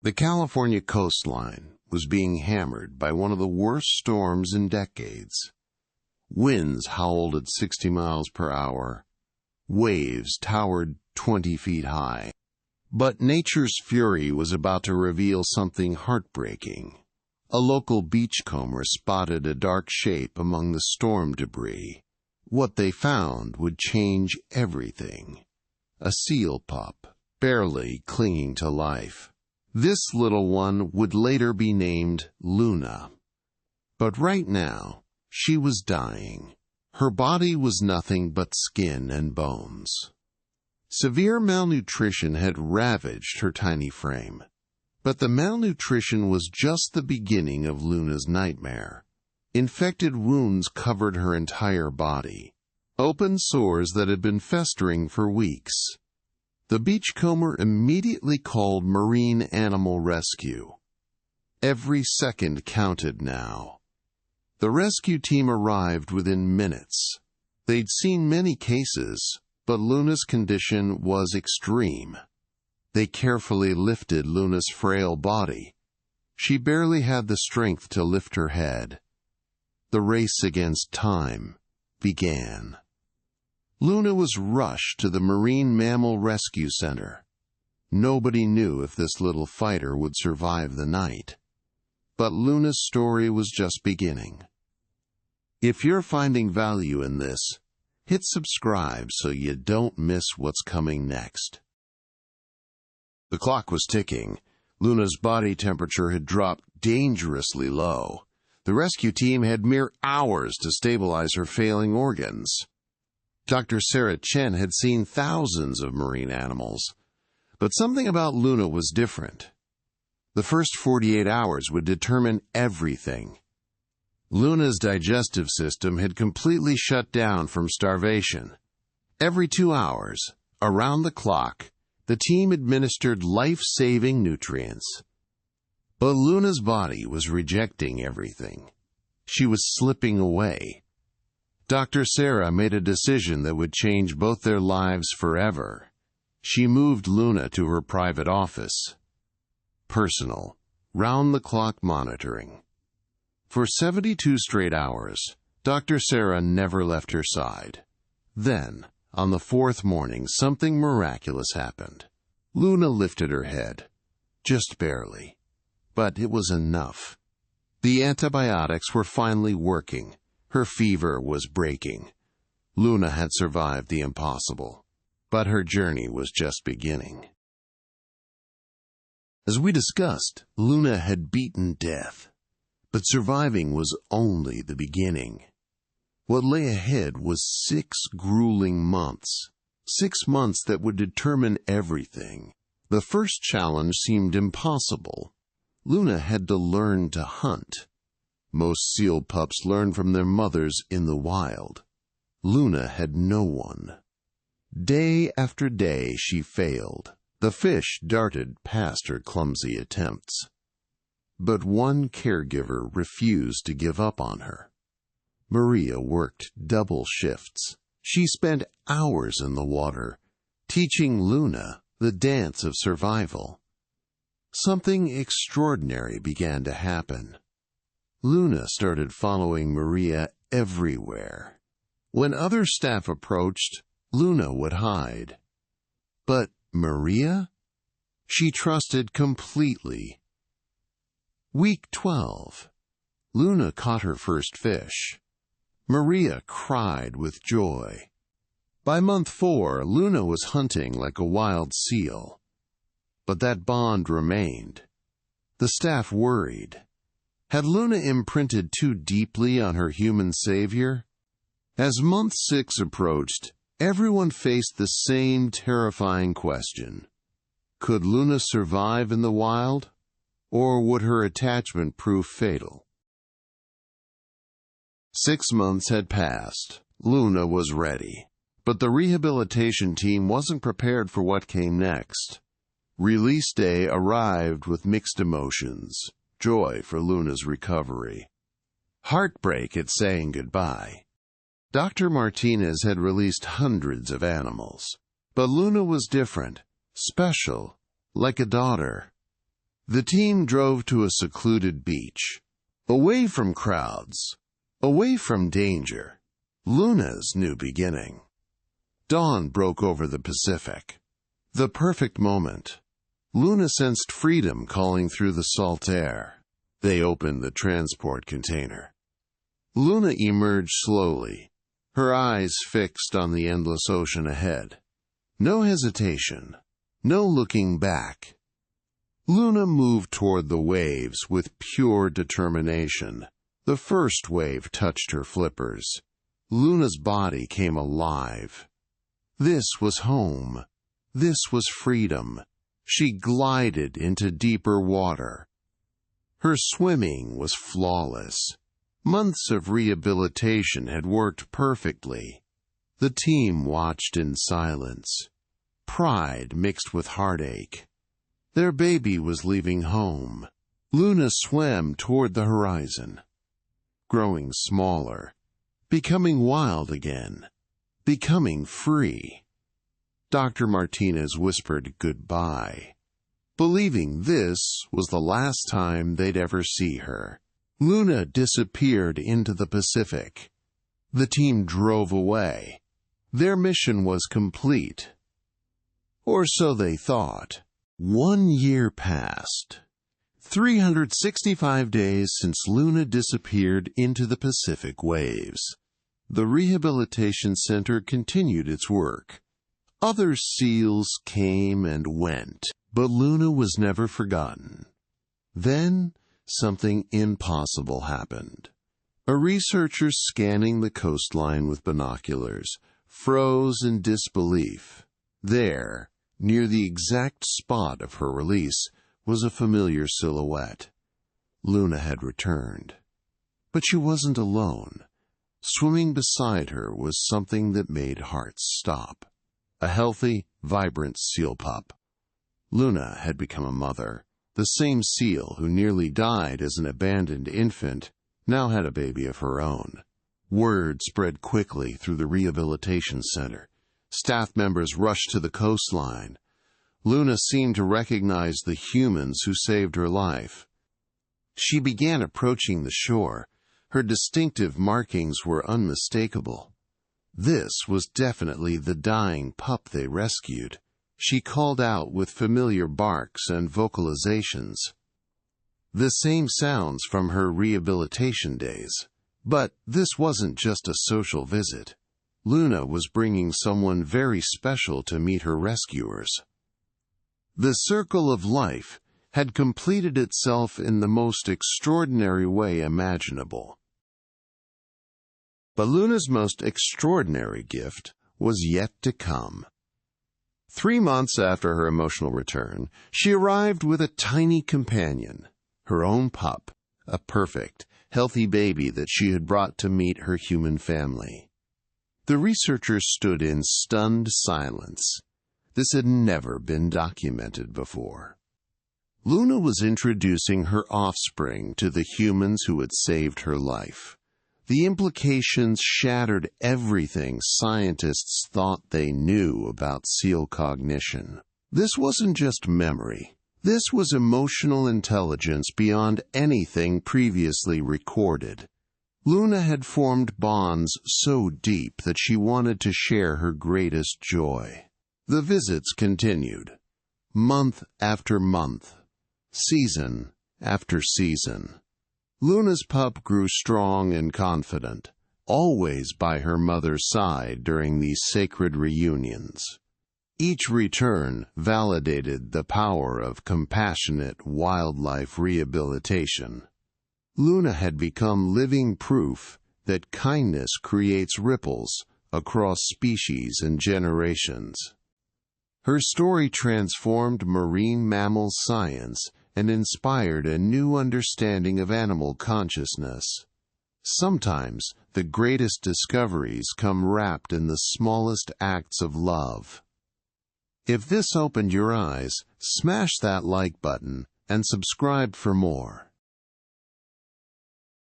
The California coastline was being hammered by one of the worst storms in decades. Winds howled at 60 miles per hour. Waves towered 20 feet high. But nature's fury was about to reveal something heartbreaking. A local beachcomber spotted a dark shape among the storm debris. What they found would change everything. A seal pup, barely clinging to life. This little one would later be named Luna. But right now, she was dying. Her body was nothing but skin and bones. Severe malnutrition had ravaged her tiny frame. But the malnutrition was just the beginning of Luna's nightmare. Infected wounds covered her entire body, open sores that had been festering for weeks. The beachcomber immediately called Marine Animal Rescue. Every second counted now. The rescue team arrived within minutes. They'd seen many cases, but Luna's condition was extreme. They carefully lifted Luna's frail body. She barely had the strength to lift her head. The race against time began. Luna was rushed to the Marine Mammal Rescue Center. Nobody knew if this little fighter would survive the night. But Luna's story was just beginning. If you're finding value in this, hit subscribe so you don't miss what's coming next. The clock was ticking. Luna's body temperature had dropped dangerously low. The rescue team had mere hours to stabilize her failing organs. Dr. Sarah Chen had seen thousands of marine animals, but something about Luna was different. The first 48 hours would determine everything. Luna's digestive system had completely shut down from starvation. Every 2 hours, around the clock, the team administered life-saving nutrients. But Luna's body was rejecting everything. She was slipping away. Dr. Sarah made a decision that would change both their lives forever. She moved Luna to her private office. Personal, round-the-clock monitoring. For 72 straight hours, Dr. Sarah never left her side. Then, on the fourth morning, something miraculous happened. Luna lifted her head. Just barely. But it was enough. The antibiotics were finally working. Her fever was breaking. Luna had survived the impossible. But her journey was just beginning. As we discussed, Luna had beaten death. But surviving was only the beginning. What lay ahead was 6 grueling months. 6 months that would determine everything. The first challenge seemed impossible. Luna had to learn to hunt. Most seal pups learn from their mothers in the wild. Luna had no one. Day after day she failed. The fish darted past her clumsy attempts. But one caregiver refused to give up on her. Maria worked double shifts. She spent hours in the water, teaching Luna the dance of survival. Something extraordinary began to happen. Luna started following Maria everywhere. When other staff approached, Luna would hide. But Maria? She trusted completely. Week 12. Luna caught her first fish. Maria cried with joy. By month 4, Luna was hunting like a wild seal. But that bond remained. The staff worried. Had Luna imprinted too deeply on her human savior? As month 6 approached, everyone faced the same terrifying question. Could Luna survive in the wild? Or would her attachment prove fatal? 6 months had passed. Luna was ready. But the rehabilitation team wasn't prepared for what came next. Release day arrived with mixed emotions. Joy for Luna's recovery. Heartbreak at saying goodbye. Dr. Martinez had released hundreds of animals. But Luna was different. Special. Like a daughter. The team drove to a secluded beach, away from crowds, away from danger. Luna's new beginning. Dawn broke over the Pacific. The perfect moment. Luna sensed freedom calling through the salt air. They opened the transport container. Luna emerged slowly, her eyes fixed on the endless ocean ahead. No hesitation, no looking back. Luna moved toward the waves with pure determination. The first wave touched her flippers. Luna's body came alive. This was home. This was freedom. She glided into deeper water. Her swimming was flawless. Months of rehabilitation had worked perfectly. The team watched in silence. Pride mixed with heartache. Their baby was leaving home. Luna swam toward the horizon, growing smaller, becoming wild again, becoming free. Dr. Martinez whispered goodbye, believing this was the last time they'd ever see her. Luna disappeared into the Pacific. The team drove away. Their mission was complete. Or so they thought. 1 year passed. 365 days since Luna disappeared into the Pacific waves. The rehabilitation center continued its work. Other SEALs came and went, but Luna was never forgotten. Then, something impossible happened. A researcher scanning the coastline with binoculars froze in disbelief. There, near the exact spot of her release, was a familiar silhouette. Luna had returned. But she wasn't alone. Swimming beside her was something that made hearts stop. A healthy, vibrant seal pup. Luna had become a mother. The same seal who nearly died as an abandoned infant now had a baby of her own. Word spread quickly through the rehabilitation center. Staff members rushed to the coastline. Luna seemed to recognize the humans who saved her life. She began approaching the shore. Her distinctive markings were unmistakable. This was definitely the dying pup they rescued. She called out with familiar barks and vocalizations. The same sounds from her rehabilitation days. But this wasn't just a social visit. Luna was bringing someone very special to meet her rescuers. The circle of life had completed itself in the most extraordinary way imaginable. But Luna's most extraordinary gift was yet to come. 3 months after her emotional return, she arrived with a tiny companion, her own pup, a perfect, healthy baby that she had brought to meet her human family. The researchers stood in stunned silence. This had never been documented before. Luna was introducing her offspring to the humans who had saved her life. The implications shattered everything scientists thought they knew about seal cognition. This wasn't just memory. This was emotional intelligence beyond anything previously recorded. Luna had formed bonds so deep that she wanted to share her greatest joy. The visits continued, month after month, season after season. Luna's pup grew strong and confident, always by her mother's side during these sacred reunions. Each return validated the power of compassionate wildlife rehabilitation. Luna had become living proof that kindness creates ripples across species and generations. Her story transformed marine mammal science and inspired a new understanding of animal consciousness. Sometimes the greatest discoveries come wrapped in the smallest acts of love. If this opened your eyes, smash that like button and subscribe for more.